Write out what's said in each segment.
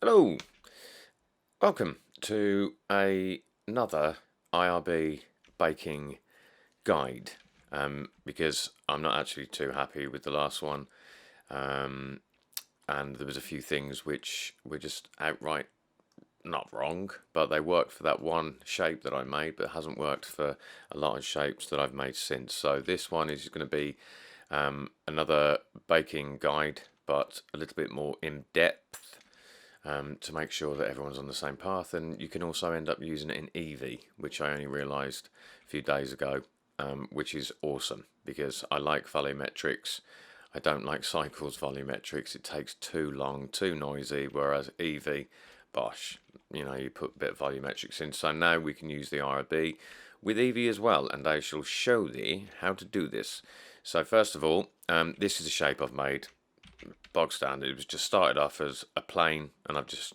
Hello, welcome to another IRB baking guide, because I'm not actually too happy with the last one, and there was a few things which were just outright not wrong, but they worked for that one shape that I made, but it hasn't worked for a lot of shapes that I've made since. So this one is going to be another baking guide, but a little bit more in depth, to make sure that everyone's on the same path. And you can also end up using it in Eevee, which I only realised a few days ago, which is awesome because I like volumetrics. I don't like cycles volumetrics. It takes too long, too noisy, whereas Eevee, bosh, you put a bit of volumetrics in. So now we can use the IRB with Eevee as well, and I shall show thee how to do this. So first of all, this is a shape I've made, bog standard. It was just started off as a plane, and I've just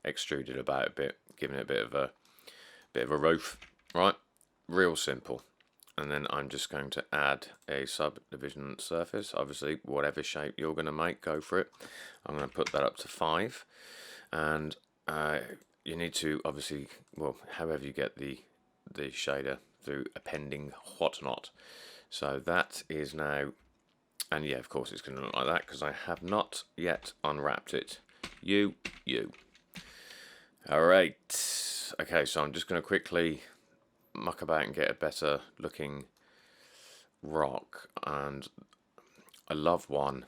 extruded about a bit, giving it a bit of a roof, right? Real simple. And then I'm just going to add a subdivision surface. Obviously, whatever shape you're going to make, go for it. I'm going to put that up to 5, and you need to obviously, well, however you get the shader through appending whatnot. So that is now. And yeah, of course it's going to look like that because I have not yet unwrapped it. Alright. Okay, so I'm just going to quickly muck about and get a better looking rock. And I love one.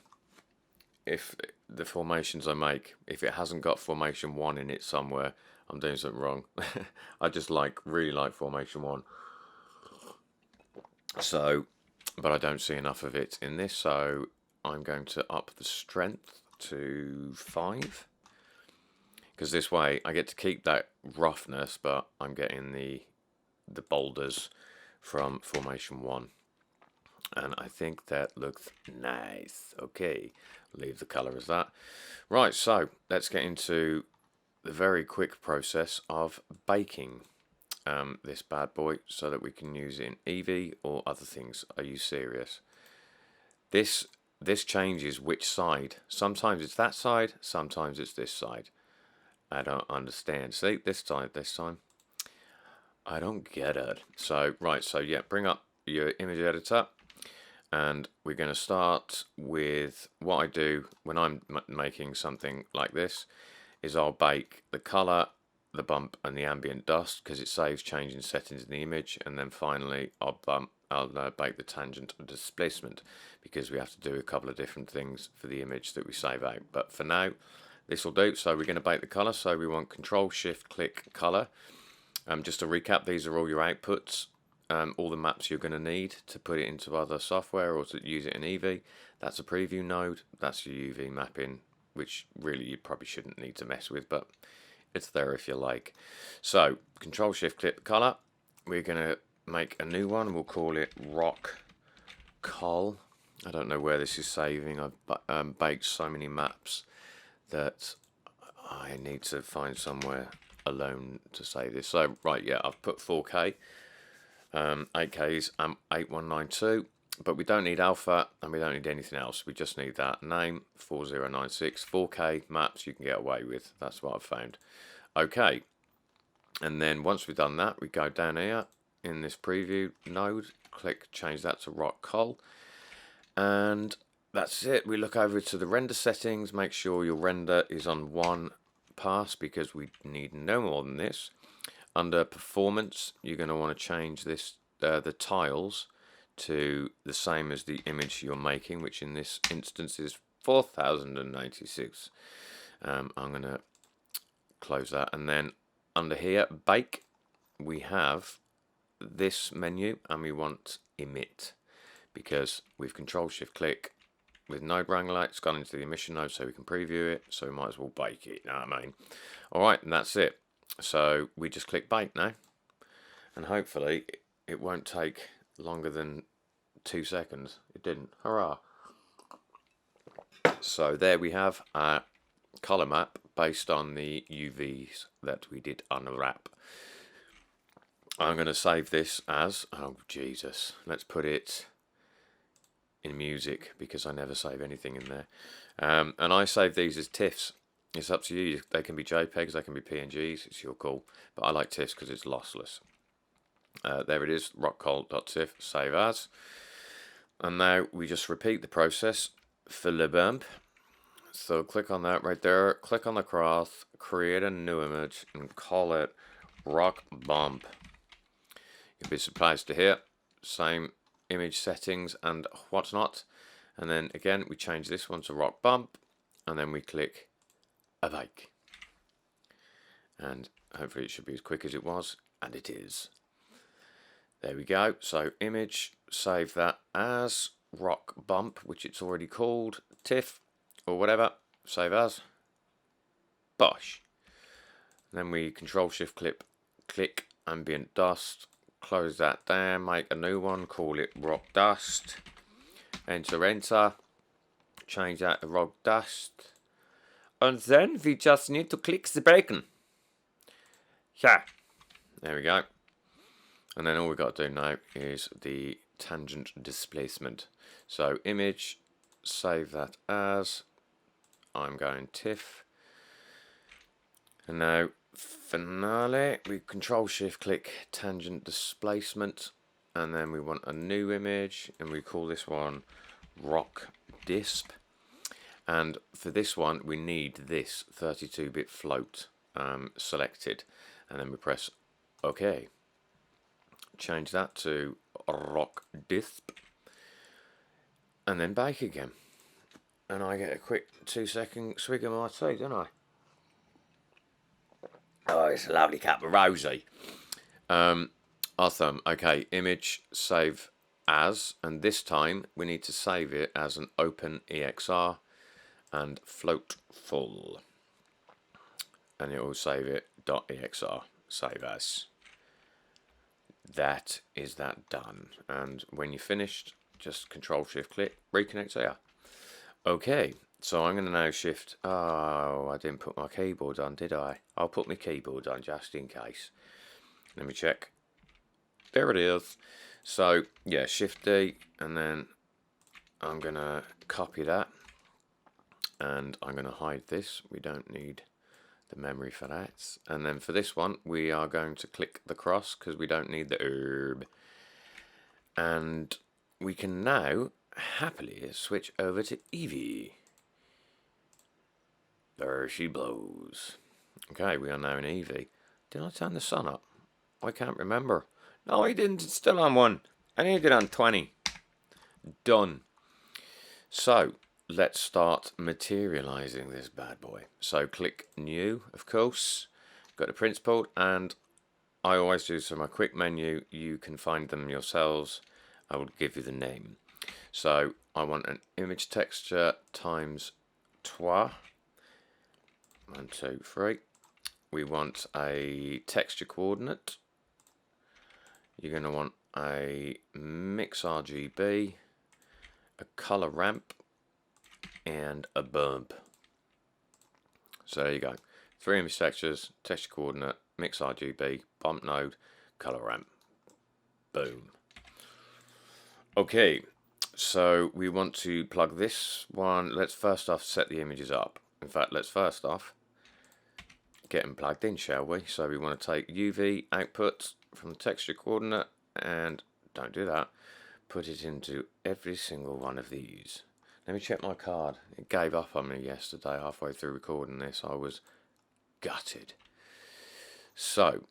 If the formations I make, if it hasn't got formation 1 in it somewhere, I'm doing something wrong. I just really like formation 1. So, but I don't see enough of it in this, so I'm going to up the strength to 5, because this way I get to keep that roughness, but I'm getting the boulders from formation 1, and I think that looks nice. Okay, leave the color as that. Right, so let's get into the very quick process of baking this bad boy so that we can use it in Eevee or other things. Are you serious? This changes which side. Sometimes it's that side, sometimes it's this side. I don't understand. See, this side this time. I don't get it. So, right, so yeah, bring up your image editor, and we're going to start with what I do when I'm making something like this is I'll bake the color, the bump, and the ambient dust because it saves changing settings in the image, and then finally I'll bake the tangent and displacement because we have to do a couple of different things for the image that we save out. But for now, this will do. So we're going to bake the color. So we want Control Shift Click Color. Just to recap, these are all your outputs, all the maps you're going to need to put it into other software or to use it in Eevee. That's a preview node. That's your UV mapping, which really you probably shouldn't need to mess with, but it's there if you like. So Control Shift Click Color. We're going to make a new one. We'll call it Rock Col. I don't know where this is saving. I've baked so many maps that I need to find somewhere alone to save this. So right, yeah, I've put 4K, 8Ks, 8192. But we don't need alpha and we don't need anything else. We just need that name, 4096. 4K maps you can get away with. That's what I've found. Okay. And then once we've done that, we go down here in this preview node, click, change that to Rock Col. And that's it. We look over to the render settings, make sure your render is on 1 pass because we need no more than this. Under performance, you're going to want to change this, the tiles, to the same as the image you're making, which in this instance is 4096. I'm going to close that, and then under here, bake, we have this menu, and we want emit because we've Control Shift Click with node wrangler. It's gone into the emission node, so we can preview it. So we might as well bake it. You know what I mean? All right, and that's it. So we just click bake now, and hopefully it won't take longer than 2 seconds. It didn't. Hurrah. So there we have our color map based on the UVs that we did unwrap. I'm going to save this as, oh Jesus, let's put it in music because I never save anything in there. And I save these as TIFFs. It's up to you. They can be JPEGs, they can be PNGs. It's your call. But I like TIFFs because it's lossless. There it is, rockcall.tiff, save as. And now we just repeat the process for the bump. So click on that right there, click on the cross, create a new image, and call it rock bump. You'll be surprised to hear, same image settings and what's not. And then again, we change this one to rock bump, and then we click a bike. And hopefully it should be as quick as it was, and it is. There we go. So image, save that as rock bump, which it's already called, TIFF or whatever, save as, bosh. Then we control shift click ambient dust, close that down, make a new one, call it rock dust, enter, change that to rock dust, and then we just need to click the bacon. Yeah, there we go. And then all we've got to do now is the tangent displacement. So image, save that as, I'm going TIFF. And now finale, we control shift click tangent displacement, and then we want a new image, and we call this one rock disp. And for this one we need this 32-bit float selected, and then we press OK. Change that to rock disp, and then bake again. And I get a quick 2-second swig of my tea, don't I? Oh, it's a lovely cup of rosy. Awesome. Okay, image, save as, and this time we need to save it as an open EXR and float full. And it will save it .exr, save as. That is that done. And when you're finished, just control shift click, reconnect here. Okay, so I'm going to now shift. Oh, I didn't put my keyboard on, did I? I'll put my keyboard on just in case. Let me check. There it is. So, yeah, shift D, and then I'm going to copy that. And I'm going to hide this. We don't need the memory for that. And then for this one, we are going to click the cross because we don't need the herb. And we can now happily switch over to Eevee. There she blows. Okay, we are now in Eevee. Did I turn the sun up? I can't remember. No, I didn't. It's still on 1. I need it on 20. Done. So, let's start materializing this bad boy. So, click New, of course. Got the principle, and I always do, so my quick menu, you can find them yourselves. I will give you the name. So I want an image texture times 2. 1, 2, 3. We want a texture coordinate. You're going to want a mix RGB, a color ramp, and a bump. So there you go. 3 image textures, texture coordinate, mix RGB, bump node, color ramp. Boom. Okay, so we want to plug this one. Let's first off set the images up. In fact, let's first off get them plugged in, shall we? So we want to take UV output from the texture coordinate, and don't do that, put it into every single one of these. Let me check my card. It gave up on me yesterday halfway through recording this. I was gutted. So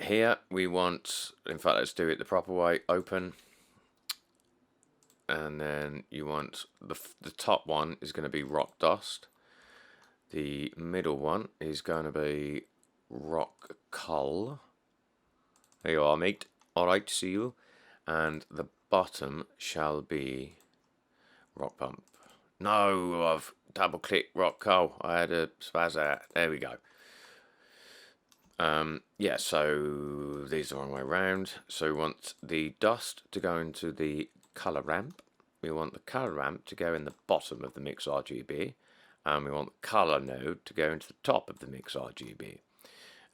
here we want, in fact, let's do it the proper way, open. And then you want the top one is going to be rock dust. The middle one is going to be rock cull. There you are, mate. Alright, see you. And the bottom shall be rock bump. No, I've double clicked rock cull. I had a spaz out. There we go. Yeah, so these are the wrong way around. So we want the dust to go into the color ramp. We want the color ramp to go in the bottom of the mix RGB, and we want the color node to go into the top of the mix RGB.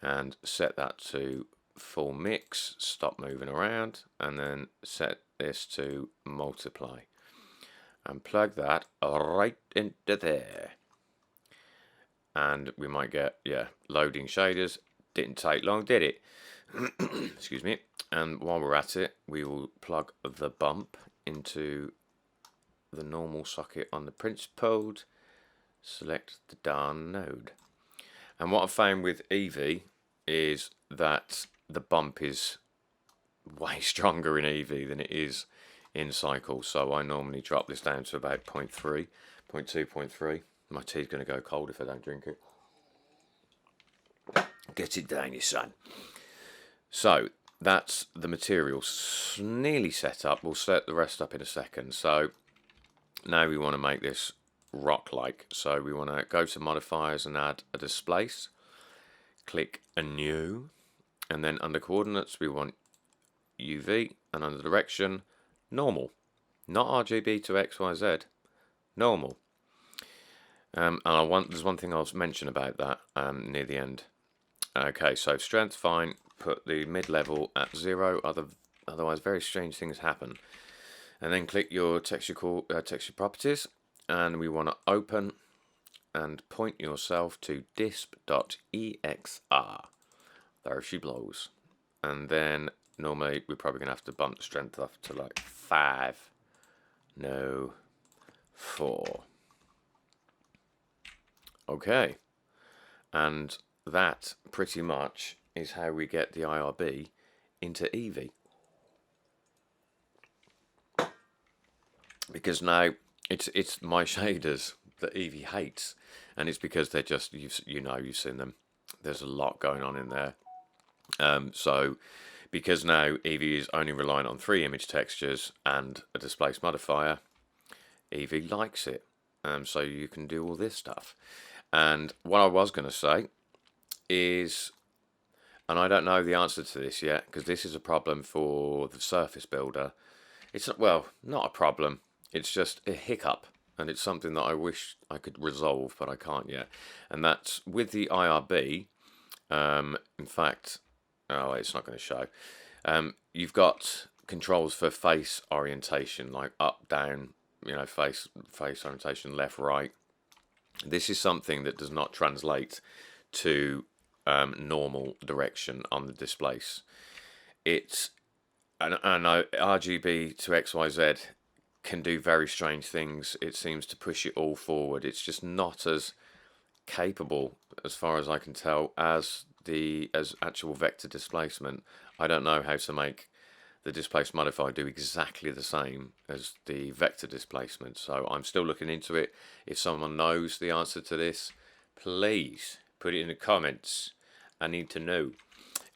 And set that to full mix, stop moving around, and then set this to multiply. And plug that right into there. and we might get, yeah, loading shaders. Didn't take long, did it? Excuse me. And while we're at it, we will plug the bump into the normal socket on the principled. Select the darn node. And what I've found with Eevee is that the bump is way stronger in Eevee than it is in Cycle. So I normally drop this down to about 0.3, 0.2, 0.3. My tea's going to go cold if I don't drink it. Get it down, you son. So that's the material nearly set up. We'll set the rest up in a second. So now we want to make this rock-like. So we want to go to modifiers and add a displace. Click a new, and then under coordinates we want UV, and under direction normal, not RGB to XYZ, normal. And there's one thing I'll mention about that near the end. Okay, so strength fine. Put the mid-level at 0. Otherwise, very strange things happen. And then click your texture properties, and we want to open and point yourself to disp.exr. There she blows. And then normally we're probably going to have to bump the strength up to like 5. No, 4. Okay. And that pretty much is how we get the IRB into Eevee. Because now it's my shaders that Eevee hates, and it's because they're just, you've seen them. There's a lot going on in there. So because now Eevee is only reliant on 3 image textures and a displace modifier, Eevee likes it. So you can do all this stuff. And what I was going to say is, and I don't know the answer to this yet, because this is a problem for the Surface Builder. It's not, well, not a problem. It's just a hiccup, and it's something that I wish I could resolve, but I can't yet. And that's with the IRB. In fact, oh, it's not going to show. You've got controls for face orientation, like up, down, face orientation, left, right. This is something that does not translate to normal direction on the displace. It's and RGB to XYZ can do very strange things. It seems to push it all forward. It's just not as capable, as far as I can tell, as actual vector displacement. I don't know how to make the displace modifier do exactly the same as the vector displacement, so I'm still looking into it. If someone knows the answer to this, please put it in the comments. I need to know.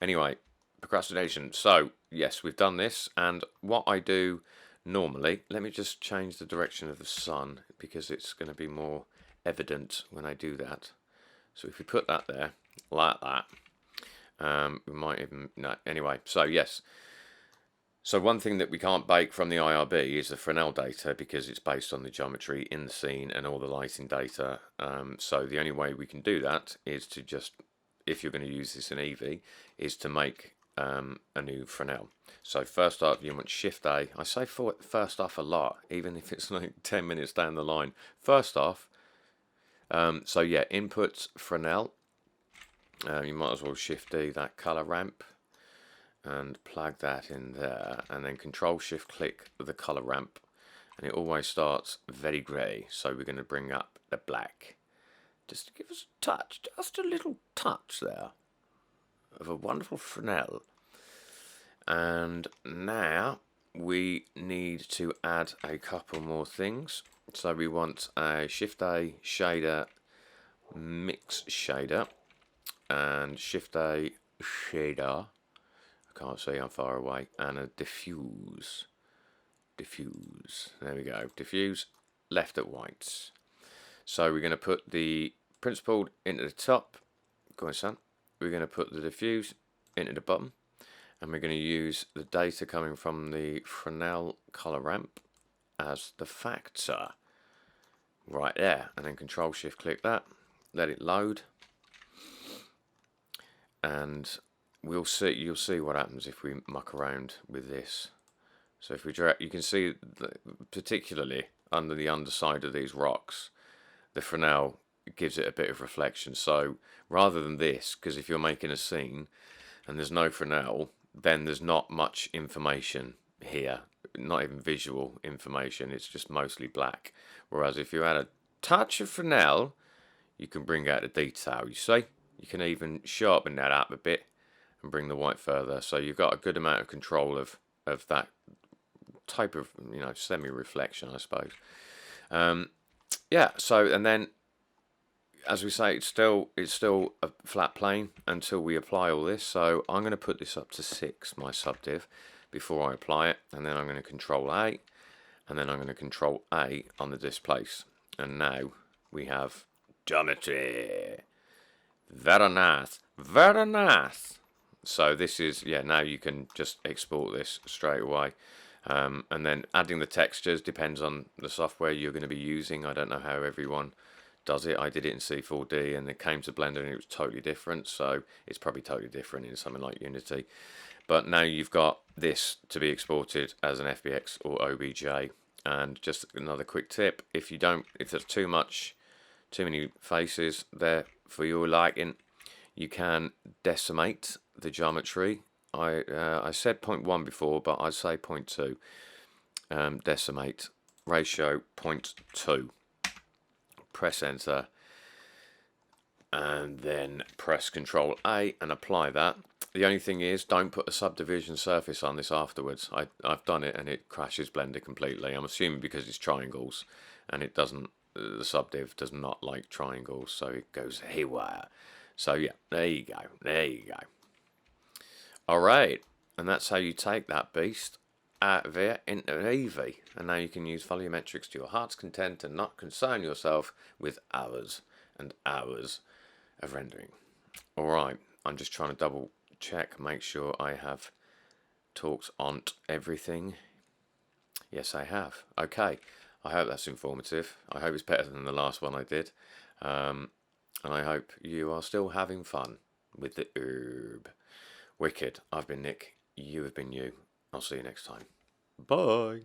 Anyway, procrastination. So yes, we've done this, and what I do normally, let me just change the direction of the sun because it's going to be more evident when I do that. So if we put that there like that, we might even, no, anyway, so yes. So one thing that we can't bake from the IRB is the Fresnel data, because it's based on the geometry in the scene and all the lighting data. So the only way we can do that is to just, if you're going to use this in Eevee, is to make a new Fresnel. So first off, you want Shift A. I say first off a lot, even if it's like 10 minutes down the line. First off, so yeah, input Fresnel. You might as well Shift D that color ramp and plug that in there, and then Control Shift click the color ramp, and it always starts very grey. So we're going to bring up the black, just to give us a touch, just a little touch there of a wonderful Fresnel. And now we need to add a couple more things. So we want a Shift A shader, mix shader, and Shift A shader. I can't see, I'm far away. And a diffuse. Diffuse. There we go. Diffuse, left at whites. So we're going to put the principled into the top. Go on, son. We're going to put the diffuse into the bottom. And we're going to use the data coming from the Fresnel color ramp as the factor. Right there. And then Control Shift click that. Let it load. And you'll see what happens if we muck around with this. So if we drag, you can see that particularly under the underside of these rocks, the Fresnel gives it a bit of reflection. So rather than this, because if you're making a scene and there's no Fresnel, then there's not much information here, not even visual information, it's just mostly black. Whereas if you add a touch of Fresnel, you can bring out the detail, you see? You can even sharpen that up a bit and bring the white further. So you've got a good amount of control of that type of, you know, semi-reflection, I suppose. Yeah, so, and then, as we say, it's still a flat plane until we apply all this. So I'm going to put this up to 6, my subdiv, before I apply it. And then I'm going to control A, and then I'm going to control A on the displace. And now we have geometry. Very nice, very nice. So this is, yeah, now you can just export this straight away. And then adding the textures depends on the software you're going to be using. I don't know how everyone does it. I did it in C4D and it came to Blender and it was totally different. So it's probably totally different in something like Unity. But now you've got this to be exported as an FBX or OBJ. And just another quick tip, if there's too many faces there for your liking, you can decimate the geometry. I said 0.1 before, but I'd say 0.2. Decimate ratio 0.2. Press enter, and then press Control A and apply that. The only thing is, don't put a subdivision surface on this afterwards. I've done it and it crashes Blender completely. I'm assuming because it's triangles, and it doesn't. The subdiv does not like triangles, so it goes haywire. So yeah, there you go. There you go. Alright, and that's how you take that beast out there into Eevee. And now you can use volumetrics to your heart's content and not concern yourself with hours and hours of rendering. Alright, I'm just trying to double check, make sure I have talked on everything. Yes, I have. Okay, I hope that's informative. I hope it's better than the last one I did. And I hope you are still having fun with the herb. Wicked. I've been Nick. You have been you. I'll see you next time. Bye.